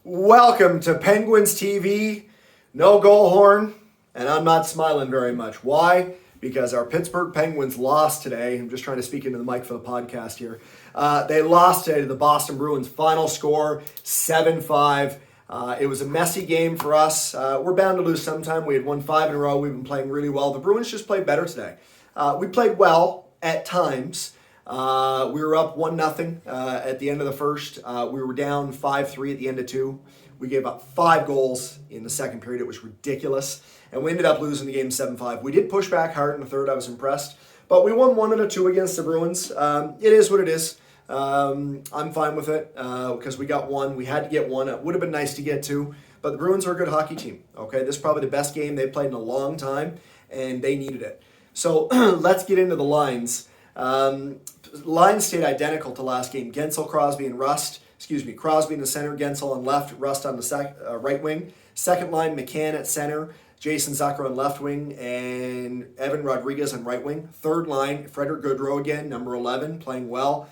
Welcome to Penguins TV. No goal horn, and I'm not smiling very much. Why? Because our Pittsburgh Penguins lost today. I'm just trying to speak into the mic for the podcast here. They lost today to the Boston Bruins. Final score, 7-5. It was a messy game for us. We're bound to lose sometime. We had won 5 in a row. We've been playing really well. The Bruins just played better today. We played well at times. We were up 1-0 at the end of the first. We were down 5-3 at the end of 2. We gave up 5 goals in the second period. It was ridiculous. And we ended up losing the game 7-5. We did push back hard in the third. I was impressed. But we won 1 out of 2 against the Bruins. It is what it is. I'm fine with it because we got 1. We had to get 1. It would have been nice to get 2. But the Bruins are a good hockey team. Okay, this is probably the best game they've played in a long time. And they needed it. So let's get into the lines. Lines stayed identical to last game. Gensel, Crosby, and Rust. Crosby in the center, Gensel on left, Rust on the right wing. Second line, McCann at center, Jason Zucker on left wing, and Evan Rodriguez on right wing. Third line, Frederick Gaudreau again, number 11, playing well.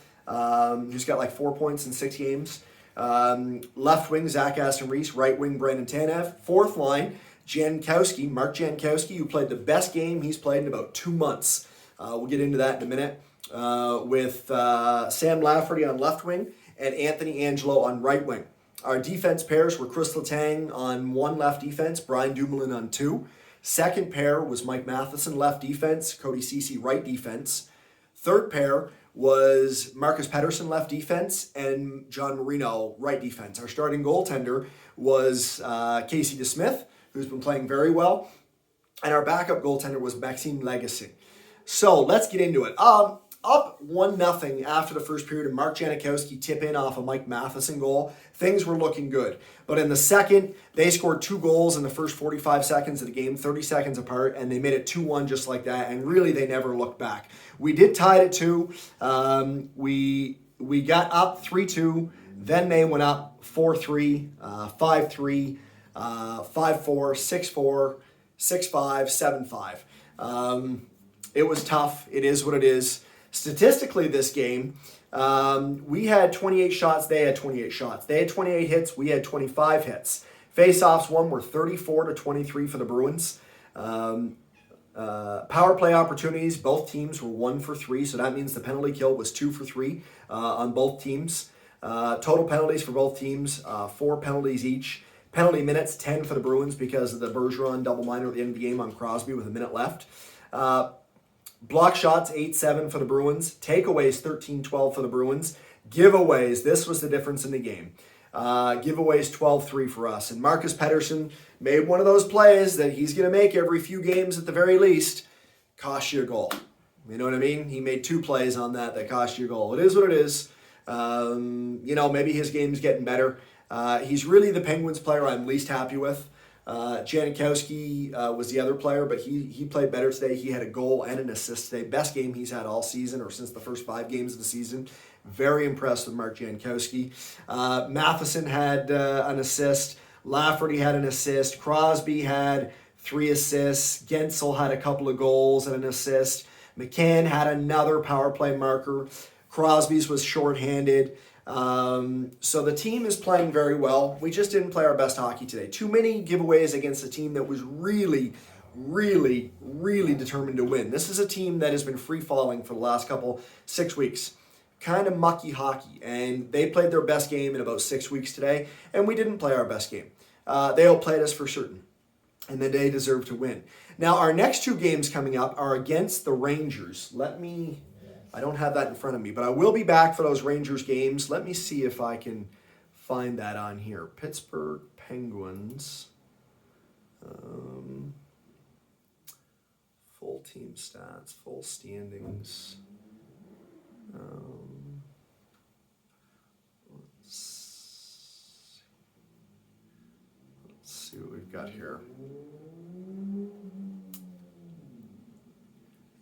He's got like 4 points in 6 games. Left wing, Zach Aston-Reese. Right wing, Brandon Tanev. Fourth line, Mark Jankowski, who played the best game he's played in about 2 months. We'll get into that in a minute. With Sam Lafferty on left wing and Anthony Angelo on right wing. Our defense pairs were Chris Letang on 1 left defense, Brian Dumoulin on 2. Second pair was Mike Matheson left defense, Cody Ceci right defense. Third pair was Marcus Pettersson left defense and John Marino right defense. Our starting goaltender was Casey DeSmith, who's been playing very well. And our backup goaltender was Maxime Lagacé. So let's get into it. Up 1-0 after the first period, and Mark Jankowski tip in off a Mike Matheson goal. Things were looking good. But in the second, they scored 2 goals in the first 45 seconds of the game, 30 seconds apart, and they made it 2-1 just like that, and really they never looked back. We did tie it at 2. We got up 3-2, then they went up 4-3, 5-3, 5-4, 6-4, 6-5, 7-5. It was tough. It is what it is. Statistically, this game, we had 28 shots. They had 28 shots. They had 28 hits. We had 25 hits. Face-offs won were 34-23 for the Bruins. Power play opportunities, both teams were 1 for 3, so that means the penalty kill was 2 for 3 on both teams. Total penalties for both teams, 4 penalties each. Penalty minutes, 10 for the Bruins because of the Bergeron double minor at the end of the game on Crosby with a minute left. Block shots, 8-7 for the Bruins. Takeaways, 13-12 for the Bruins. Giveaways, this was the difference in the game. Giveaways, 12-3 for us. And Marcus Pettersson made one of those plays that he's going to make every few games at the very least. Cost you a goal. You know what I mean? He made 2 plays on that cost you a goal. It is what it is. Maybe his game's getting better. He's really the Penguins player I'm least happy with. Jankowski was the other player, but he played better today. He had a goal and an assist today. Best game he's had all season or since the first 5 games of the season. Very impressed with Mark Jankowski. Matheson had an assist. Lafferty had an assist. Crosby had 3 assists. Gensel had a couple of goals and an assist. McCann had another power play marker. Crosby's was shorthanded. So the team is playing very well. We just didn't play our best hockey today. Too many giveaways against a team that was really, really, really determined to win. This is a team that has been free-falling for the last 6 weeks. Kind of mucky hockey. And they played their best game in about 6 weeks today, and we didn't play our best game. They outplayed us for certain, and they deserve to win. Now, our next 2 games coming up are against the Rangers. I don't have that in front of me, but I will be back for those Rangers games. Let me see if I can find that on here. Pittsburgh Penguins. Full team stats, full standings. Let's see what we've got here.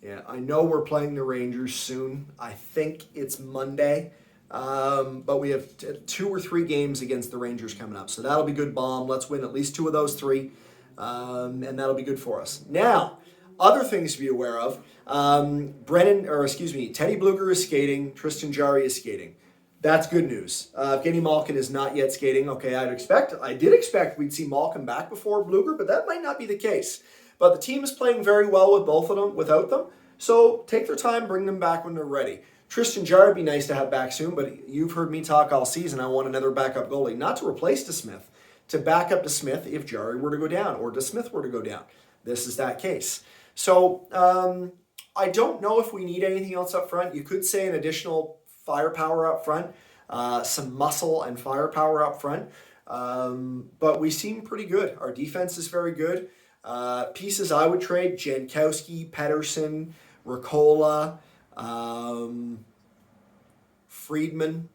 Yeah, I know we're playing the Rangers soon. I think it's Monday. But we have 2 or 3 games against the Rangers coming up. So that'll be good bomb. Let's win at least 2 of those 3. And that'll be good for us. Now, other things to be aware of. Teddy Bluger is skating. Tristan Jarry is skating. That's good news. Evgeny Malkin is not yet skating. Okay, I did expect we'd see Malkin back before Blueger, but that might not be the case. But the team is playing very well with both of them, without them. So take their time, bring them back when they're ready. Tristan Jarry would be nice to have back soon, but you've heard me talk all season. I want another backup goalie, not to replace DeSmith, to back up DeSmith if Jarry were to go down or DeSmith were to go down. This is that case. So I don't know if we need anything else up front. You could say an additional firepower up front, some muscle and firepower up front. But we seem pretty good. Our defense is very good. Pieces I would trade: Jankowski, Pettersson, Ricola, Friedman.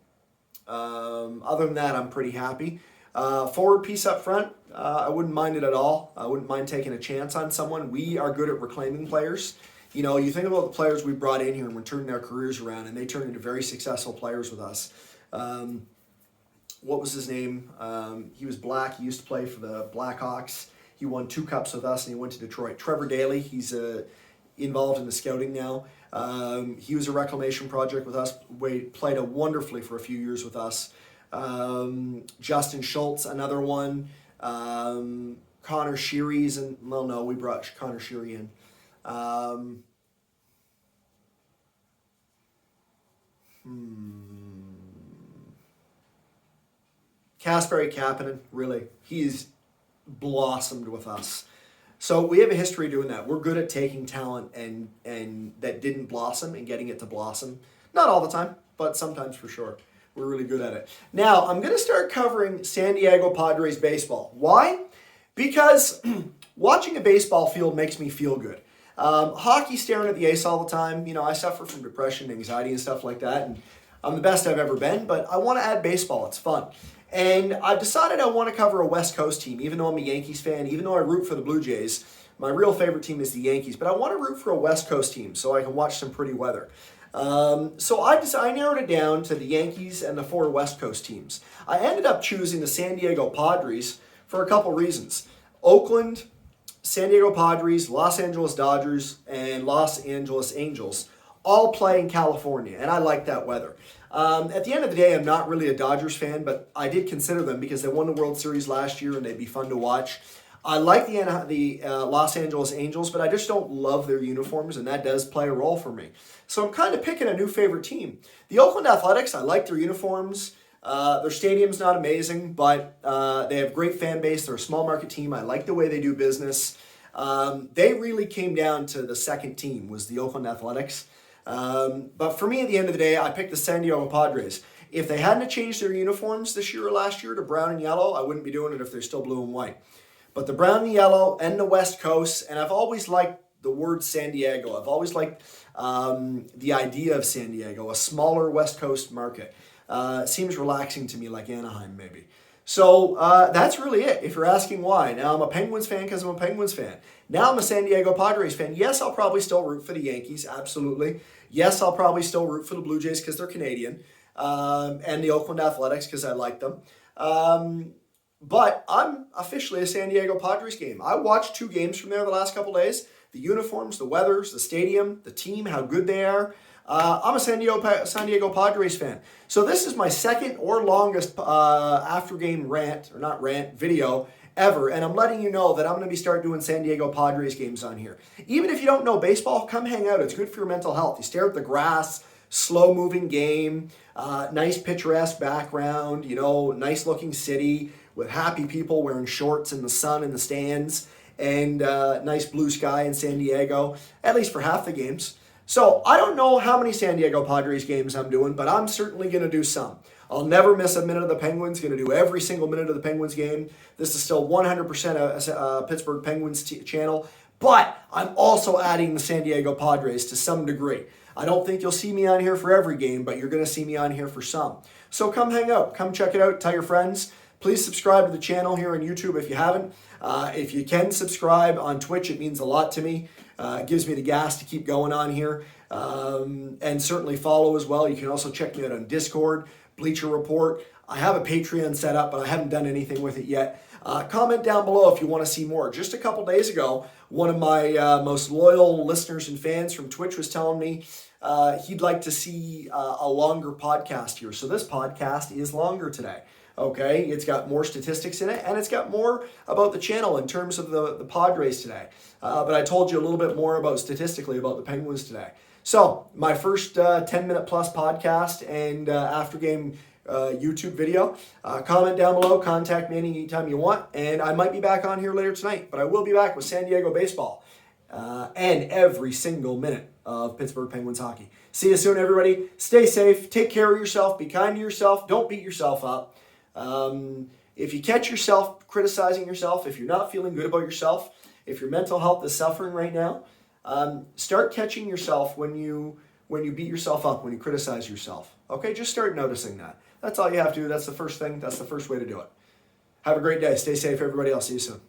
Other than that, I'm pretty happy. Forward piece up front, I wouldn't mind it at all. I wouldn't mind taking a chance on someone. We are good at reclaiming players. You know, you think about the players we brought in here and we're turning their careers around, and they turned into very successful players with us. What was his name? He was black. He used to play for the Blackhawks. He won 2 cups with us, and he went to Detroit. Trevor Daley, he's involved in the scouting now. He was a reclamation project with us. Played wonderfully for a few years with us. Justin Schultz, another one. Connor Sheary's, and well, no, we brought Connor Sheary in. Kasperi Kapanen, really, he's blossomed with us. So we have a history doing that. We're good at taking talent and that didn't blossom and getting it to blossom. Not all the time, but sometimes for sure. We're really good at it. Now, I'm going to start covering San Diego Padres baseball. Why? Because watching a baseball field makes me feel good. Hockey, staring at the ice all the time. You know, I suffer from depression, anxiety, and stuff like that. And I'm the best I've ever been, but I want to add baseball. It's fun. And I've decided I want to cover a West Coast team, even though I'm a Yankees fan, even though I root for the Blue Jays. My real favorite team is the Yankees, but I want to root for a West Coast team so I can watch some pretty weather. So I narrowed it down to the Yankees and the 4 West Coast teams. I ended up choosing the San Diego Padres for a couple reasons. Oakland, San Diego Padres, Los Angeles Dodgers, and Los Angeles Angels all play in California, and I like that weather. At the end of the day, I'm not really a Dodgers fan, but I did consider them because they won the World Series last year and they'd be fun to watch. I like the Los Angeles Angels, but I just don't love their uniforms, and that does play a role for me. So I'm kind of picking a new favorite team. The Oakland Athletics, I like their uniforms. Their stadium's not amazing, but they have great fan base. They're a small market team. I like the way they do business. They really came down to the second team, was the Oakland Athletics. But for me, at the end of the day, I picked the San Diego Padres. If they hadn't changed their uniforms this year or last year to brown and yellow, I wouldn't be doing it if they're still blue and white. But the brown and yellow and the West Coast, and I've always liked the word San Diego. I've always liked the idea of San Diego, a smaller West Coast market. Seems relaxing to me, like Anaheim maybe. So that's really it, if you're asking why. Now, I'm a Penguins fan because I'm a Penguins fan. Now I'm a San Diego Padres fan. Yes, I'll probably still root for the Yankees, absolutely. Yes, I'll probably still root for the Blue Jays because they're Canadian, and the Oakland Athletics because I like them. But I'm officially a San Diego Padres game. I watched 2 games from there the last couple days. The uniforms, the weathers, the stadium, the team, how good they are. I'm a San Diego Padres fan. So this is my second or longest after-game video ever. And I'm letting you know that I'm going to be start doing San Diego Padres games on here. Even if you don't know baseball, come hang out. It's good for your mental health. You stare at the grass, slow-moving game, nice picturesque background, you know, nice-looking city with happy people wearing shorts in the sun in the stands, and nice blue sky in San Diego, at least for half the games. So I don't know how many San Diego Padres games I'm doing, but I'm certainly going to do some. I'll never miss a minute of the Penguins. Going to do every single minute of the Penguins game. This is still 100% a Pittsburgh Penguins channel, but I'm also adding the San Diego Padres to some degree. I don't think you'll see me on here for every game, but you're going to see me on here for some. So come hang out. Come check it out. Tell your friends. Please subscribe to the channel here on YouTube if you haven't. If you can subscribe on Twitch, it means a lot to me. It gives me the gas to keep going on here. And certainly follow as well. You can also check me out on Discord, Bleacher Report. I have a Patreon set up, but I haven't done anything with it yet. Comment down below if you want to see more. Just a couple days ago, one of my most loyal listeners and fans from Twitch was telling me he'd like to see a longer podcast here. So this podcast is longer today. Okay, it's got more statistics in it, and it's got more about the channel in terms of the Padres today. But I told you a little bit more about statistically about the Penguins today. So my first 10-minute plus podcast and after game YouTube video. Comment down below, contact me anytime you want, and I might be back on here later tonight, but I will be back with San Diego baseball and every single minute of Pittsburgh Penguins hockey. See you soon, everybody. Stay safe, take care of yourself, be kind to yourself, don't beat yourself up. If you catch yourself criticizing yourself, if you're not feeling good about yourself, if your mental health is suffering right now, start catching yourself when you beat yourself up, when you criticize yourself. Okay, just start noticing that. That's all you have to do. That's the first thing. That's the first way to do it. Have a great day. Stay safe, everybody. I'll see you soon.